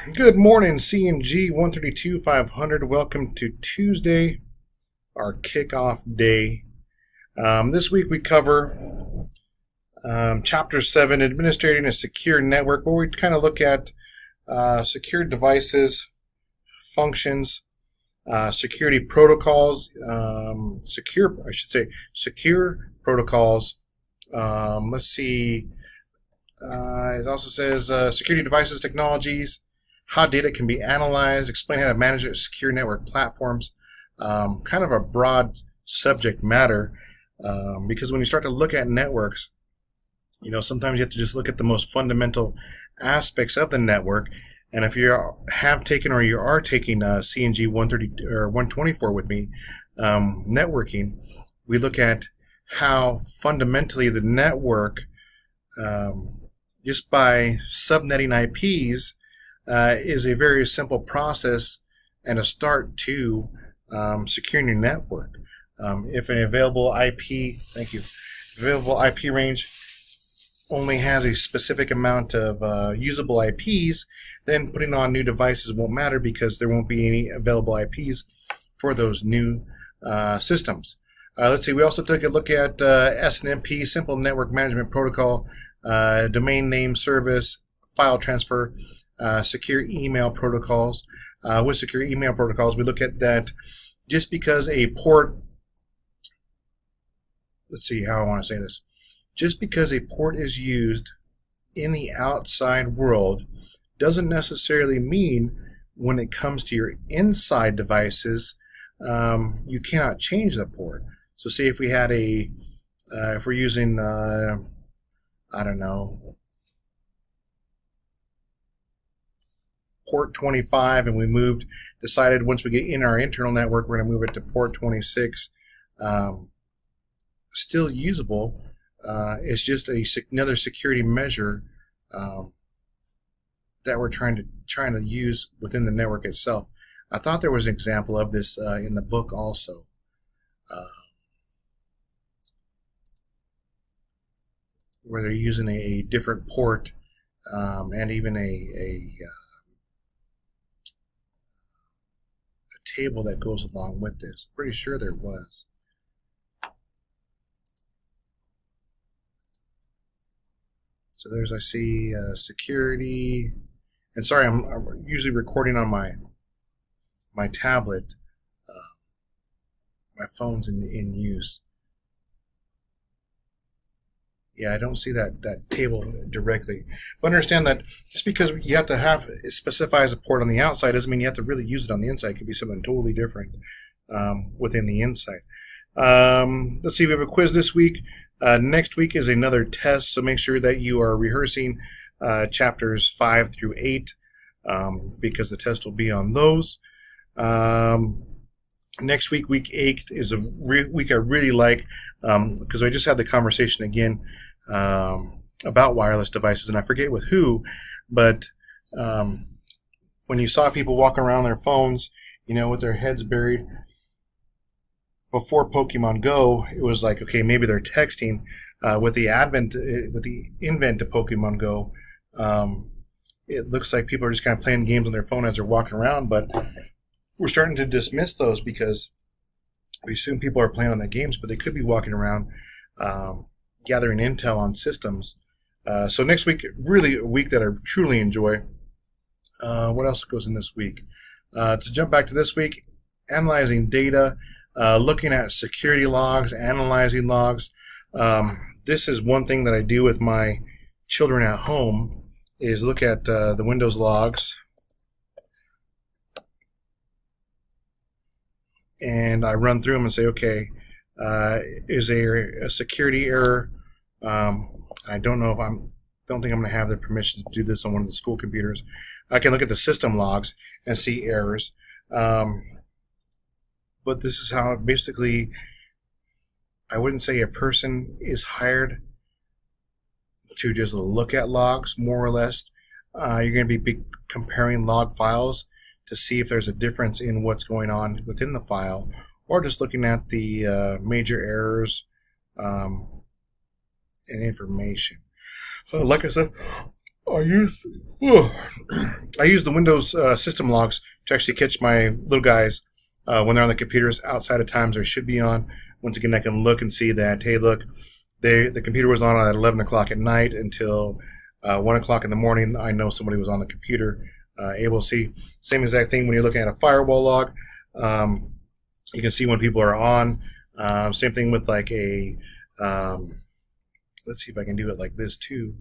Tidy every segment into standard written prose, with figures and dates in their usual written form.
Good morning, CNG 132 500. Welcome to Tuesday, our kickoff day. This week we cover Chapter 7, Administrating a Secure Network, where we kind of look at secure devices, functions, security protocols, secure protocols. Let's see. It also says security devices, technologies, how data can be analyzed, explain how to manage it, secure network platforms. Kind of a broad subject matter because when you start to look at networks, sometimes you have to just look at the most fundamental aspects of the network. And if you have taken or you are taking CNG 130 or 124 with me, networking, we look at how fundamentally the network, just by subnetting IPs, is a very simple process and a start to securing your network. If an available IP range only has a specific amount of usable IPs, then putting on new devices won't matter because there won't be any available IPs for those new systems. Let's see, we also took a look at SNMP, Simple Network Management Protocol, domain name service, file transfer, secure email protocols. With secure email protocols, we look at that just because a port, let's see how I want to say this, just because a port is used in the outside world doesn't necessarily mean when it comes to your inside devices, you cannot change the port. So say if we had if we're using, port 25, and we decided once we get in our internal network, we're going to move it to port 26, still usable. It's just another security measure that we're trying to use within the network itself. I thought there was an example of this in the book also. Where they're using a different port and even a table that goes along with this. Pretty sure there was. So I see security, and sorry, I'm usually recording on my tablet. My phone's in use. Yeah, I don't see that table directly. But understand that just because you have to specify as a port on the outside doesn't mean you have to really use it on the inside. It could be something totally different within the inside. Let's see, we have a quiz this week. Next week is another test, so make sure that you are rehearsing chapters 5 through 8 because the test will be on those. Next week, week 8, is a week I really like because I just had the conversation again about wireless devices, and I forget with who, but when you saw people walking around their phones, with their heads buried, before Pokemon Go, it was like, okay, maybe they're texting. With the invent of Pokemon Go, it looks like people are just kind of playing games on their phone as they're walking around, but we're starting to dismiss those because we assume people are playing on the games, but they could be walking around gathering intel on systems. So next week, really a week that I truly enjoy. What else goes in this week? To jump back to this week, analyzing data, looking at security logs, analyzing logs. This is one thing that I do with my children at home is look at the Windows logs. And I run through them and say, okay, is there a security error? I don't know don't think I'm going to have the permission to do this on one of the school computers. I can look at the system logs and see errors. But this is how basically, I wouldn't say a person is hired to just look at logs, more or less. You're going to be comparing log files to see if there's a difference in what's going on within the file, or just looking at the major errors and information. Like I said, I use I use the Windows system logs to actually catch my little guys when they're on the computers outside of times they should be on. Once again, I can look and see that, hey, look, the computer was on at 11 o'clock at night until 1 o'clock in the morning. I know somebody was on the computer, able to see. Same exact thing when you're looking at a firewall log. You can see when people are on. Same thing with like a, let's see if I can do it like this too.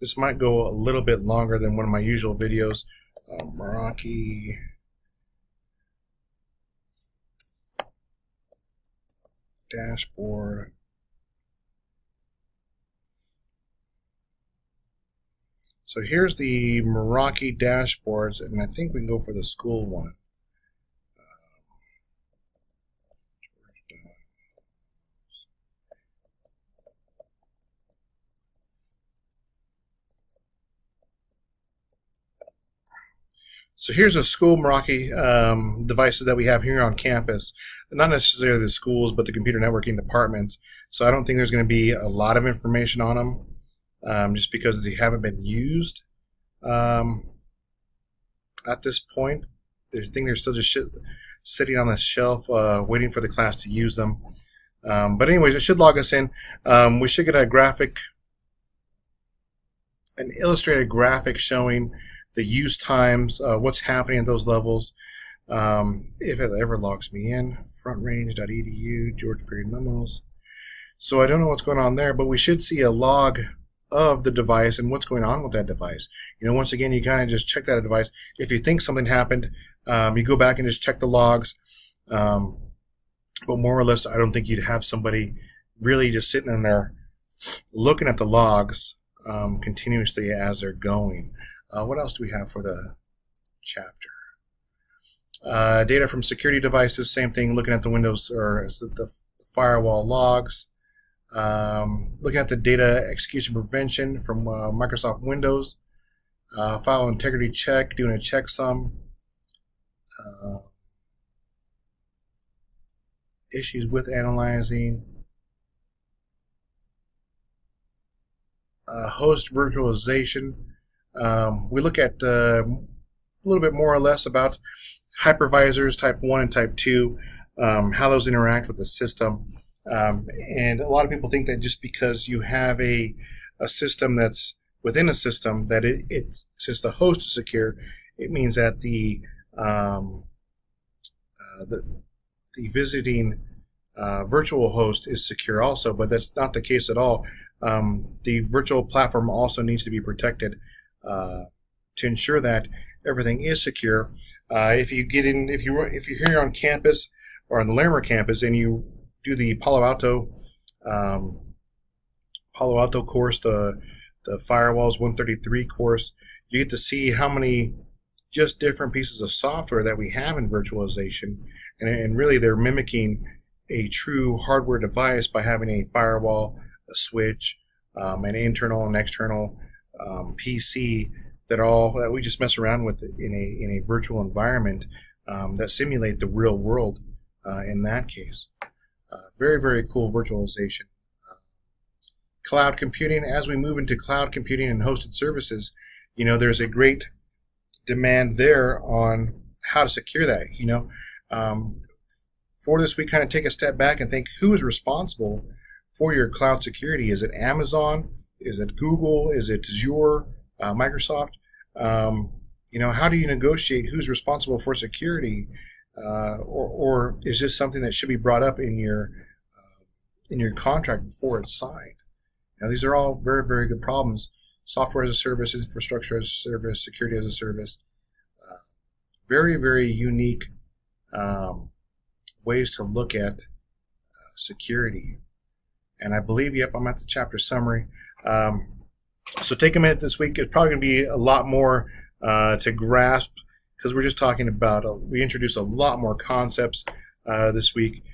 This might go a little bit longer than one of my usual videos. Meraki dashboard. So here's the Meraki dashboards, and I think we can go for the school one. So here's a school Meraki devices that we have here on campus. Not necessarily the schools, but the computer networking departments. So I don't think there's going to be a lot of information on them, just because they haven't been used at this point. I think they're still just sitting on the shelf, waiting for the class to use them. But anyways, it should log us in. We should get an illustrated graphic showing the use times, what's happening at those levels. If it ever logs me in, frontrange.edu, George Perry Limos. So I don't know what's going on there, but we should see a log of the device and what's going on with that device. You know, once again, you kind of just check that device. If you think something happened, you go back and just check the logs. But more or less, I don't think you'd have somebody really just sitting in there looking at the logs continuously as they're going. What else do we have for the chapter? Data from security devices, same thing, looking at the Windows or the firewall logs. Looking at the data execution prevention from Microsoft Windows. File integrity check, doing a checksum. Issues with analyzing. Host virtualization. We look at a little bit more or less about hypervisors type 1 and type 2, how those interact with the system. And a lot of people think that just because you have a system that's within a system, that since the host is secure, it means that the visiting virtual host is secure also, but that's not the case at all. The virtual platform also needs to be protected to ensure that everything is secure. If you're here on campus or on the Larimer campus and you do the Palo Alto course, the Firewalls 133 course, you get to see how many just different pieces of software that we have in virtualization, and really they're mimicking a true hardware device by having a firewall, a switch, an internal and external PC that we just mess around with in a virtual environment that simulate the real world in that case. Very, very cool virtualization. Cloud computing. As we move into cloud computing and hosted services, you know, there's a great demand there on how to secure that. You know, for this, we kind of take a step back and think, who is responsible for your cloud security? Is it Amazon? Is it Google? Is it Azure? Microsoft? You know, how do you negotiate who's responsible for security? Or is this something that should be brought up in your contract before it's signed? Now, these are all very, very good problems. Software as a service, infrastructure as a service, security as a service. Very, very unique ways to look at security. And I believe, yep, I'm at the chapter summary. So take a minute this week. It's probably going to be a lot more to grasp, because we're just talking about, we introduced a lot more concepts this week.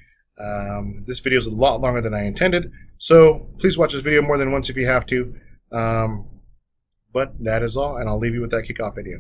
This video is a lot longer than I intended, so please watch this video more than once if you have to. But that is all, and I'll leave you with that kickoff video.